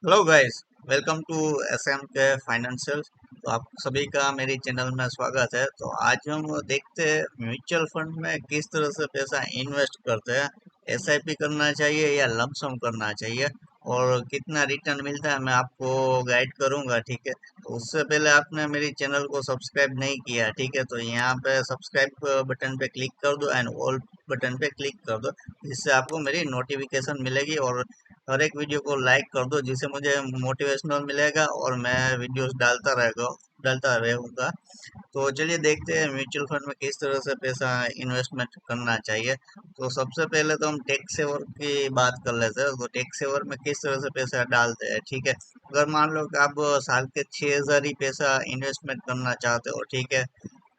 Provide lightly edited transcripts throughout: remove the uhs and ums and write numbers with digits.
Hello guys, welcome to SM K financial. तो आप सभी का मेरी चैनल में स्वागत है। तो आज हम देखते हैं म्यूचुअल फंड में किस तरह से पैसा इन्वेस्ट करते हैं। एसआईपी करना चाहिए या लमसम करना चाहिए और कितना रिटर्न मिलता है, मैं आपको गाइड करूंगा। ठीक है, तो उससे पहले आपने मेरी चैनल को सब्सक्राइब नहीं किया, ठीक है, तो यहाँ पे सब्सक्राइब बटन पे क्लिक कर दो एंड ऑल बटन पे क्लिक कर दो। जिससे आपको मेरी नोटिफिकेशन मिलेगी और हर एक वीडियो को लाइक कर दो, जिससे मुझे मोटिवेशनल मिलेगा और मैं वीडियोस डालता रहूँगा। तो चलिए देखते हैं म्यूचुअल फंड में किस तरह से पैसा इन्वेस्टमेंट करना चाहिए। तो सबसे पहले तो हम टैक्स सेवर की बात कर लेते हैं। तो टैक्स सेवर में किस तरह से पैसा डालते हैं, ठीक है। अगर मान लो कि आप साल के 6,000 ही पैसा इन्वेस्टमेंट करना चाहते हो, ठीक है,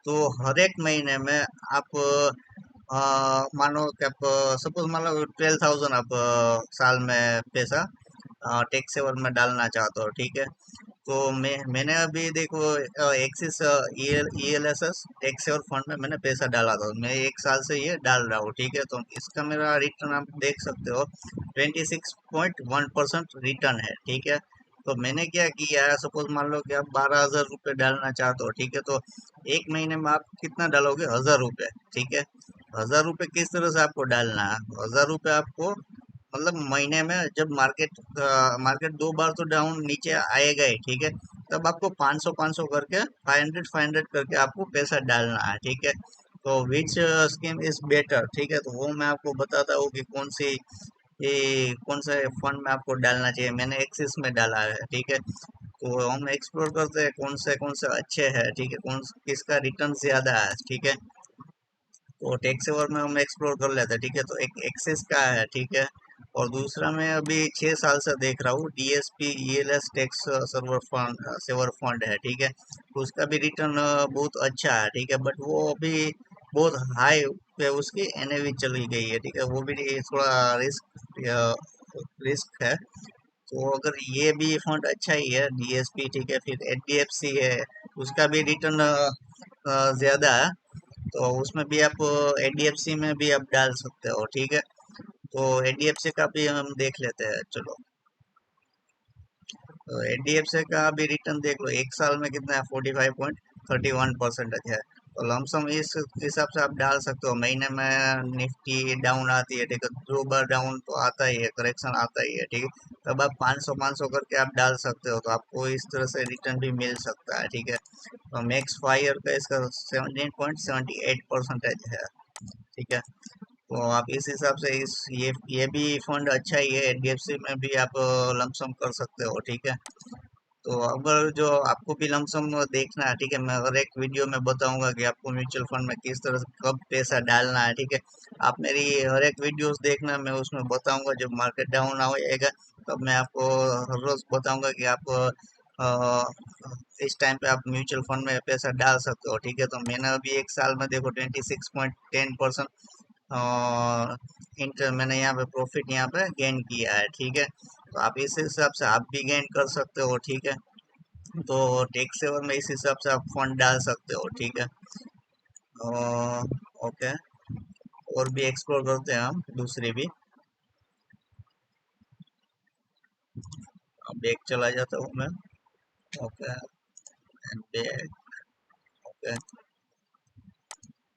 तो हर एक महीने में आप मानो कि आप सपोज मान लो 12,000 आप साल में पैसा टैक्स सेवर में डालना चाहते हो, ठीक है। तो मैंने अभी देखो Axis ELSS tax saver fund में मैंने पैसा डाला था। मैं एक साल से ये डाल रहा हूँ, ठीक है। तो इसका मेरा रिटर्न आप देख सकते हो, 26.1% रिटर्न है, ठीक है। तो मैंने क्या किया है, सपोज मान लो कि आप 12,000 रुपये डालना चाहते हो, ठीक है। तो एक महीने में आप कितना डालोगे, 1,000 रुपये, ठीक है। 1,000 रुपये किस तरह से आपको डालना है, 1,000 रुपये आपको मतलब महीने में जब मार्केट दो बार तो डाउन नीचे आएगा ही, ठीक है। तब आपको 500 500 करके 500 500 करके आपको पैसा डालना है, ठीक है। तो विच स्कीम इज बेटर, ठीक है, तो वो मैं आपको बताता हूँ कि कौन सा फंड में आपको डालना चाहिए। मैंने एक्सिस में डाला है, ठीक है। तो हम एक्सप्लोर करते हैं कौन से अच्छे हैं, ठीक है, किसका रिटर्न ज्यादा है, ठीक है। तो टैक्स सेवर में हम एक्सप्लोर कर लेते हैं, ठीक है। तो एक एक्सिस का है, ठीक है। और दूसरा मैं अभी 6 साल से देख रहा हूँ, DSP ELS tax saver fund है, ठीक है। तो उसका भी रिटर्न बहुत अच्छा है, ठीक है, बट वो अभी बहुत हाई पे उसकी एनएवी चली गई है, ठीक है। वो भी थोड़ा रिस्क है। तो अगर ये भी फंड अच्छा ही है डीएसपी, ठीक है, फिर एचडीएफसी है, उसका भी रिटर्न ज्यादा है। तो उसमें भी आप एनडीएफसी में भी आप डाल सकते हो, ठीक है। तो एनडीएफसी का भी हम देख लेते हैं, चलो। तो एनडीएफसी का भी रिटर्न देख लो, एक साल में कितना है, 45.31% है। तो लमसम इस हिसाब से आप डाल सकते हो। महीने में निफ्टी डाउन आती है, ठीक है, दो बार डाउन तो आता ही है, करेक्शन आता ही है, ठीक है। तब आप 500 500 करके आप डाल सकते हो, तो आपको इस तरह से रिटर्न भी मिल सकता है, ठीक है। तो मैक्स 5 ईयर का इसका 17.78% है, ठीक है। तो आप इस हिसाब से इस ये भी फंड अच्छा ही है, एचडीएफसी में भी आप लमसम कर सकते हो, ठीक है। तो अगर जो आपको भी लमसम देखना है, ठीक है, मैं हर एक वीडियो में बताऊंगा कि आपको म्यूचुअल फंड में किस तरह से कब पैसा डालना है, ठीक है। आप मेरी हर एक वीडियोस देखना, मैं उसमें बताऊंगा। जब मार्केट डाउन आएगा तब मैं आपको हर रोज बताऊंगा कि आप इस टाइम पे आप म्यूचुअल फंड में पैसा डाल सकते हो, ठीक है। तो मैंने अभी एक साल में देखो 26.10% इंटर मैंने यहाँ पे प्रॉफिट यहाँ पे गेन किया है, ठीक है। तो आप इस हिसाब से आप भी गेन कर सकते हो, ठीक है। तो टैक्स सेवर में इस हिसाब से आप फंड डाल सकते हो, ठीक है। ओके, और भी एक्सप्लोर करते हैं हम दूसरी भी। बैक चला जाता हूँ मैं। Okay, back. ओके,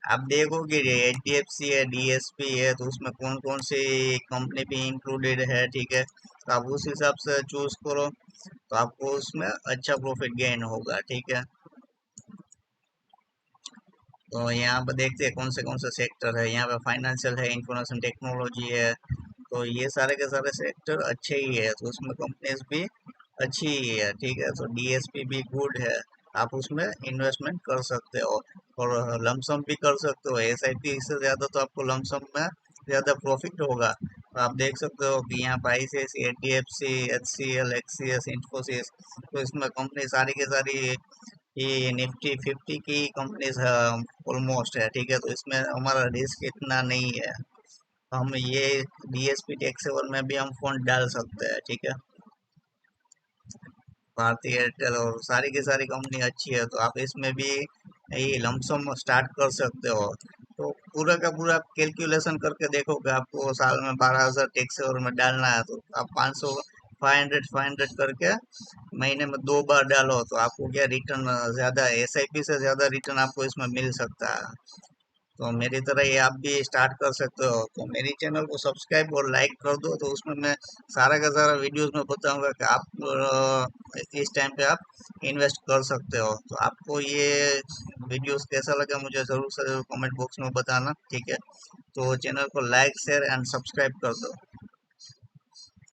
आप देखोगे एच डी एफ सी है, डीएसपी है, तो उसमें कौन कौन सी कंपनी भी इंक्लूडेड है, ठीक है। तो आप उस हिसाब से चूज करो, तो आपको उसमें अच्छा प्रॉफिट गेन होगा, ठीक है। तो यहाँ पर देखते हैं कौन से सेक्टर है। यहाँ पे फाइनेंशियल है, इंफॉर्मेशन टेक्नोलॉजी है, तो ये सारे के सारे सेक्टर अच्छे ही है, तो उसमें कंपनीज भी अच्छी ही है, ठीक है। तो डीएसपी भी गुड है, आप उसमें इन्वेस्टमेंट कर सकते हो और लमसम भी कर सकते हो। एसआईपी से ज़्यादा तो आपको लमसम में ज़्यादा प्रॉफिट होगा। तो आप देख सकते हो कि यहाँ पर आईसीआईसी, एचडीएफसी, एचसीएल, एक्सीएस, इन्फोसिस, तो इसमें कंपनी सारी की सारी ये निफ्टी 50 की कंपनीज ऑलमोस्ट है, ठीक है। तो इसमें हमारा रिस्क इतना नहीं है। हम ये डीएसपी टैक्स सेवर में भी हम फंड डाल सकते हैं, ठीक है। भारती एयरटेल और सारी की सारी कंपनी अच्छी है, तो आप इसमें भी ये लमसम स्टार्ट कर सकते हो। तो पूरा का पूरा कैलकुलेशन करके देखो कि आपको साल में 12,000 टैक्स सेवर में डालना है, तो आप 500 500 करके महीने में 2 बार डालो तो आपको क्या रिटर्न ज़्यादा, एसआईपी से ज़्यादा रिटर्न आपको इसमें मिल सकता है। तो मेरी तरह ये आप भी स्टार्ट कर सकते हो। तो मेरी चैनल को सब्सक्राइब और लाइक कर दो, तो उसमें मैं सारा का सारा वीडियोस में बताऊंगा कि आप इस टाइम पे आप इन्वेस्ट कर सकते हो। तो आपको ये वीडियोस कैसा लगा मुझे ज़रूर से ज़रूर कमेंट बॉक्स में बताना, ठीक है। तो चैनल को लाइक शेयर एंड सब्सक्राइब कर दो।